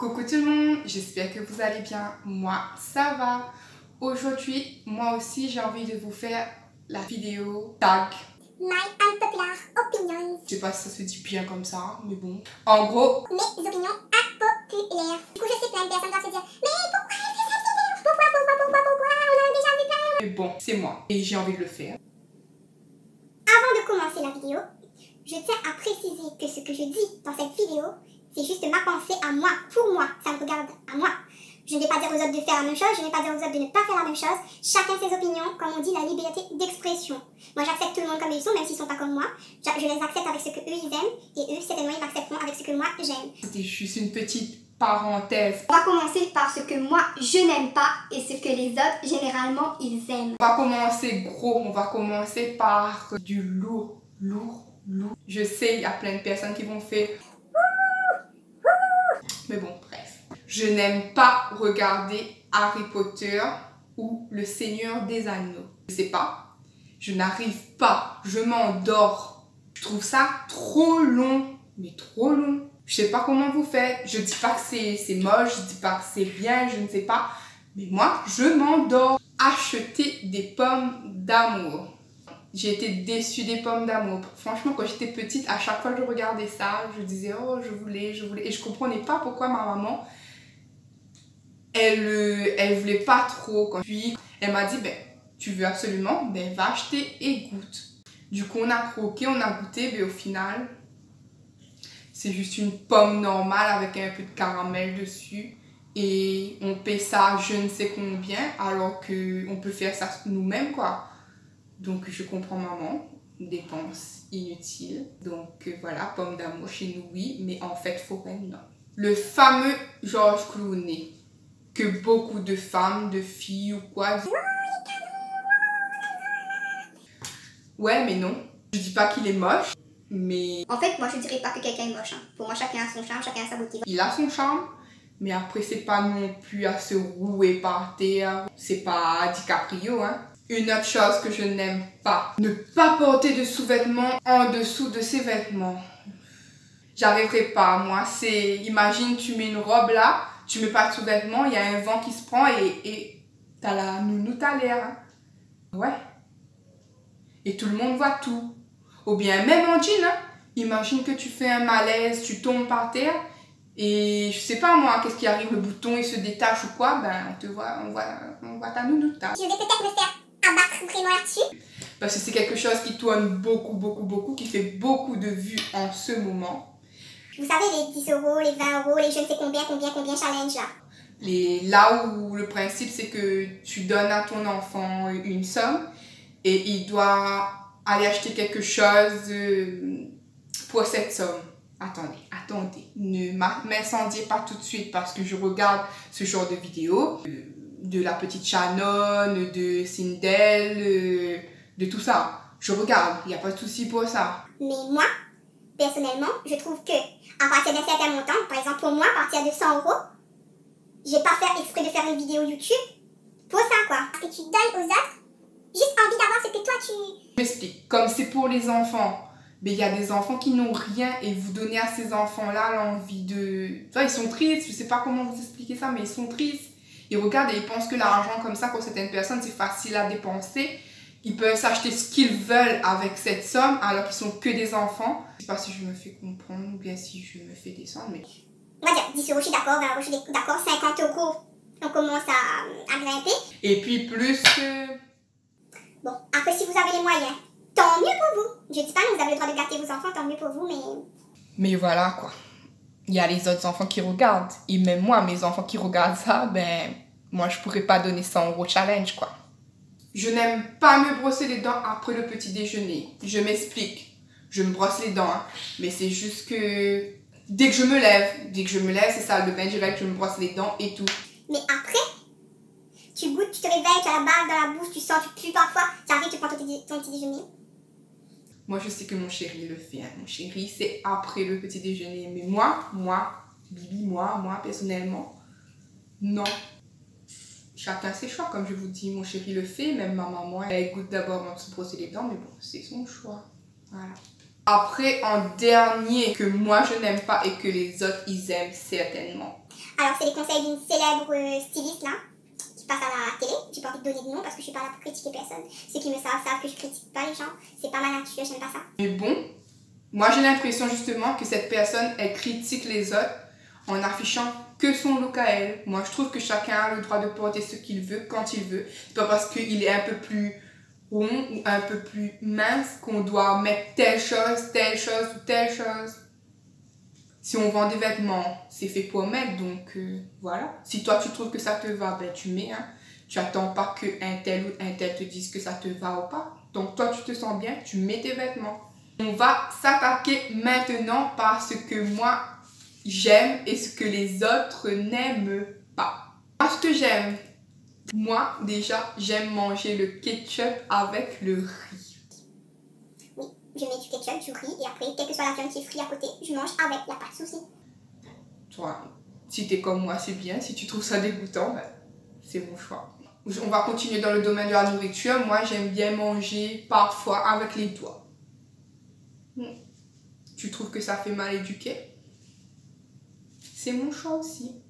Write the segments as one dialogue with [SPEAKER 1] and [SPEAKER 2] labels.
[SPEAKER 1] Coucou tout le monde, j'espère que vous allez bien. Moi, ça va. Aujourd'hui, moi aussi, j'ai envie de vous faire la vidéo tag
[SPEAKER 2] My unpopular opinions.
[SPEAKER 1] Je sais pas si ça se dit bien comme ça, mais bon. En gros,
[SPEAKER 2] Mes opinions impopulaires. Du coup, je sais plein de personnes doivent se dire, mais pourquoi elle fait cette vidéo? Pourquoi? On en a déjà vu plein.
[SPEAKER 1] mais bon, c'est moi et j'ai envie de le faire.
[SPEAKER 2] Avant de commencer la vidéo, je tiens à préciser que ce que je dis dans cette vidéo, c'est juste ma pensée à moi, pour moi. Ça me regarde à moi. Je ne vais pas dire aux autres de faire la même chose, je ne vais pas dire aux autres de ne pas faire la même chose. Chacun ses opinions, comme on dit, la liberté d'expression. Moi, j'accepte tout le monde comme ils sont, même s'ils ne sont pas comme moi. Je les accepte avec ce que eux ils aiment, et eux, certainement, ils m'accepteront avec ce que moi j'aime.
[SPEAKER 1] C'était juste une petite parenthèse.
[SPEAKER 2] On va commencer par ce que moi je n'aime pas et ce que les autres, généralement, ils aiment.
[SPEAKER 1] On va commencer gros, on va commencer par du lourd. Je sais, il y a plein de personnes qui vont faire... Mais bon, bref. Je n'aime pas regarder Harry Potter ou Le Seigneur des Anneaux. Je sais pas. Je n'arrive pas. Je m'endors. Je trouve ça trop long. Mais trop long. Je sais pas comment vous faites. Je dis pas que c'est moche. Je dis pas que c'est bien. Je ne sais pas. Mais moi, je m'endors. Acheter des pommes d'amour. J'ai été déçue des pommes d'amour. Franchement, quand j'étais petite, à chaque fois que je regardais ça, je disais « Oh, je voulais. » Et je comprenais pas pourquoi ma maman, elle voulait pas trop. Puis, elle m'a dit « Ben, tu veux absolument, ben va acheter et goûte. » Du coup, on a croqué, on a goûté, mais au final, c'est juste une pomme normale avec un peu de caramel dessus. Et on paie ça je ne sais combien, alors qu'on peut faire ça nous-mêmes, quoi. Donc, je comprends maman, dépenses inutiles. Donc, voilà, pomme d'amour chez nous, oui, mais en fait, foraine, non. Le fameux Georges Clooney, que beaucoup de femmes, de filles ou quoi... Ouais, mais non. Je dis pas qu'il est moche, mais...
[SPEAKER 2] En fait, moi je dirais pas que quelqu'un est moche. Hein. Pour moi, chacun a son charme, chacun a sa beauté.
[SPEAKER 1] Il a son charme, mais après, c'est pas non plus à se rouer par terre. C'est pas DiCaprio, hein. Une autre chose que je n'aime pas, ne pas porter de sous-vêtements en dessous de ses vêtements. J'arriverai pas, moi. C'est, imagine, tu mets une robe là, tu mets pas de sous-vêtements, il y a un vent qui se prend et t'as la nounoute à l'air. Hein. Ouais. Et tout le monde voit tout. Ou bien même en jean, hein. Imagine que tu fais un malaise, tu tombes par terre et je sais pas moi, qu'est-ce qui arrive, le bouton il se détache ou quoi, ben on te voit, on voit ta nounoute. Hein.
[SPEAKER 2] Je vais peut-être me faire abattre vraiment là-dessus.
[SPEAKER 1] Parce que c'est quelque chose qui tourne beaucoup, qui fait beaucoup de vues en ce moment.
[SPEAKER 2] Vous savez, les 10 euros, les 20 euros, les je ne sais combien challenge là.
[SPEAKER 1] Là où le principe c'est que tu donnes à ton enfant une somme et il doit aller acheter quelque chose pour cette somme. Attendez, ne m'incendiez pas tout de suite parce que je regarde ce genre de vidéos. De la petite Shannon, de Sindel, de tout ça. Je regarde, il n'y a pas de souci pour ça.
[SPEAKER 2] Mais moi, personnellement, je trouve que à partir d'un certain montant, par exemple pour moi, à partir de 100 euros, je vais pas faire exprès de faire une vidéo YouTube pour ça quoi. Parce que tu donnes aux autres juste envie d'avoir ce que toi tu...
[SPEAKER 1] Je m'explique, comme c'est pour les enfants, mais il y a des enfants qui n'ont rien et vous donnez à ces enfants-là l'envie de... Tu vois, ils sont tristes, je sais pas comment vous expliquer ça, mais ils sont tristes. Ils regardent et ils pensent que l'argent comme ça, pour certaines personnes, c'est facile à dépenser. Ils peuvent s'acheter ce qu'ils veulent avec cette somme, alors qu'ils sont que des enfants. Je sais pas si je me fais comprendre ou bien si je me fais descendre, mais...
[SPEAKER 2] On va dire 10 euros, je suis d'accord, 20 euros, je suis d'accord, 50 euros, on commence à grimper.
[SPEAKER 1] Et puis plus que...
[SPEAKER 2] Bon, après si vous avez les moyens, tant mieux pour vous. Je dis pas que vous avez le droit de gâter vos enfants, tant mieux pour vous, mais...
[SPEAKER 1] Mais voilà quoi. Il y a les autres enfants qui regardent. Et même moi, mes enfants qui regardent ça, ben... Moi, je pourrais pas donner 100 euros challenge, quoi. Je n'aime pas me brosser les dents après le petit déjeuner. Je m'explique. Je me brosse les dents, hein. Mais c'est juste que... Dès que je me lève, c'est ça, le bain direct, je me brosse les dents et tout.
[SPEAKER 2] Mais après, tu goûtes, tu te réveilles, tu as la bave dans la bouche, tu sens, tu pues parfois, tu arrives, tu prends ton petit déjeuner.
[SPEAKER 1] Moi, je sais que mon chéri le fait. Hein. Mon chéri, c'est après le petit déjeuner. Mais moi, Bibi, moi, personnellement, non. Chacun ses choix, comme je vous dis, mon chéri le fait, même ma maman, elle goûte d'abord avant de se brosser les dents, mais bon, c'est son choix. Voilà. Après, en dernier, que moi je n'aime pas et que les autres ils aiment certainement.
[SPEAKER 2] Alors, c'est les conseils d'une célèbre styliste là, qui passe à la télé. J'ai pas envie de donner de nom parce que je suis pas là pour critiquer personne. Ceux qui me savent que je critique pas les gens. C'est pas ma nature, j'aime pas ça.
[SPEAKER 1] Mais bon, moi j'ai l'impression justement que cette personne, elle critique les autres en affichant que son look à elle. Moi je trouve que chacun a le droit de porter ce qu'il veut quand il veut. C'est pas parce qu'il est un peu plus rond ou un peu plus mince qu'on doit mettre telle chose ou telle chose. Si on vend des vêtements, c'est fait pour mettre, donc voilà. Si toi tu trouves que ça te va, ben tu mets. Hein. Tu attends pas qu'un tel ou un tel te dise que ça te va ou pas. Donc toi tu te sens bien, tu mets tes vêtements. On va s'attaquer maintenant par ce que moi j'aime et ce que les autres n'aiment pas. Moi ce que j'aime, moi déjà j'aime manger le ketchup avec le riz.
[SPEAKER 2] Oui, je mets du ketchup, du riz et après, quelle que soit la viande qui est frite à côté, je mange avec, y a pas de souci.
[SPEAKER 1] Toi, si t'es comme moi c'est bien, si tu trouves ça dégoûtant, ben, c'est mon choix. On va continuer dans le domaine de la nourriture. Moi j'aime bien manger parfois avec les doigts. Tu trouves que ça fait mal éduqué? C'est mon choix aussi.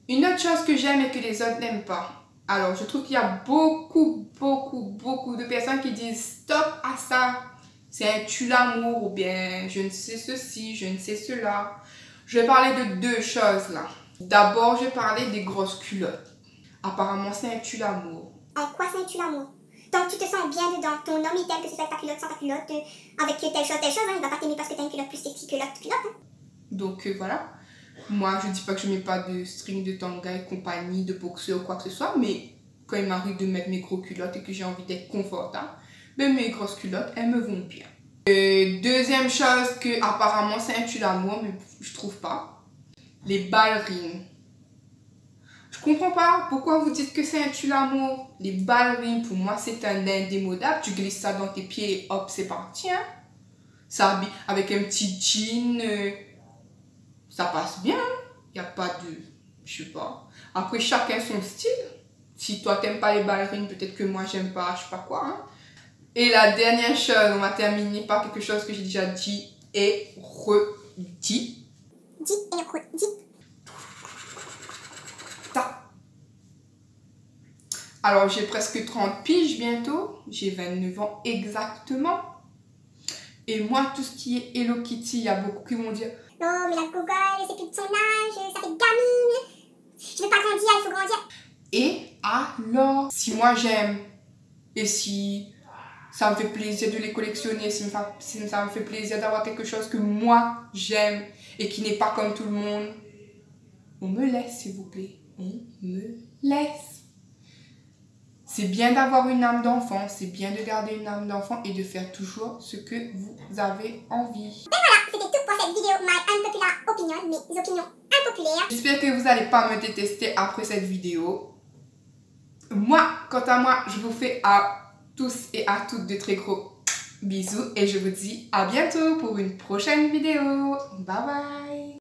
[SPEAKER 1] Une autre chose que j'aime et que les autres n'aiment pas. Alors, je trouve qu'il y a beaucoup de personnes qui disent stop à ça. C'est un tue-l'amour ou bien je ne sais ceci, je ne sais cela. Je vais parler de deux choses là. D'abord, je vais parler des grosses culottes. Apparemment, c'est un tue-l'amour.
[SPEAKER 2] En quoi c'est un tue-l'amour? Donc tu te sens bien dedans, ton homme il t'aime que ce soit avec ta culotte, sans ta culotte, avec telle chose, hein, il va pas t'aimer parce que t'as une culotte plus sexy que l'autre culotte. Hein.
[SPEAKER 1] Donc voilà, moi je dis pas que je mets pas de string, de tanga et compagnie, de boxeur ou quoi que ce soit, mais quand il m'arrive de mettre mes gros culottes et que j'ai envie d'être confortable, ben mes grosses culottes, elles me vont bien. Deuxième chose que apparemment c'est un tue-l'amour, mais je trouve pas, les ballerines. Je comprends pas pourquoi vous dites que c'est un tue-l'amour. Les ballerines, pour moi, c'est un indémodable. Tu glisses ça dans tes pieds et hop, c'est parti. Hein. Ça habille avec un petit jean, ça passe bien. Il n'y a pas de... Je sais pas. Après, chacun son style. Si toi, t'aimes pas les ballerines, peut-être que moi, j'aime pas, je sais pas quoi. Hein. Et la dernière chose, on va terminer par quelque chose que j'ai déjà dit et redit.
[SPEAKER 2] Dit et redit.
[SPEAKER 1] Alors, j'ai presque 30 piges bientôt. J'ai 29 ans exactement. Et moi, tout ce qui est Hello Kitty, il y a beaucoup qui vont dire
[SPEAKER 2] « Non, mais la gogole, c'est plus de son âge, ça fait gamine. Je veux pas grandir, il faut grandir. »
[SPEAKER 1] Et alors, si moi j'aime, et si ça me fait plaisir de les collectionner, si ça me fait plaisir d'avoir quelque chose que moi j'aime et qui n'est pas comme tout le monde, on me laisse s'il vous plaît. On me laisse. C'est bien d'avoir une âme d'enfant, c'est bien de garder une âme d'enfant et de faire toujours ce que vous avez envie.
[SPEAKER 2] Et voilà, c'était tout pour cette vidéo My Unpopular Opinion, mes opinions impopulaires.
[SPEAKER 1] J'espère que vous n'allez pas me détester après cette vidéo. Moi, quant à moi, je vous fais à tous et à toutes de très gros bisous et je vous dis à bientôt pour une prochaine vidéo. Bye bye!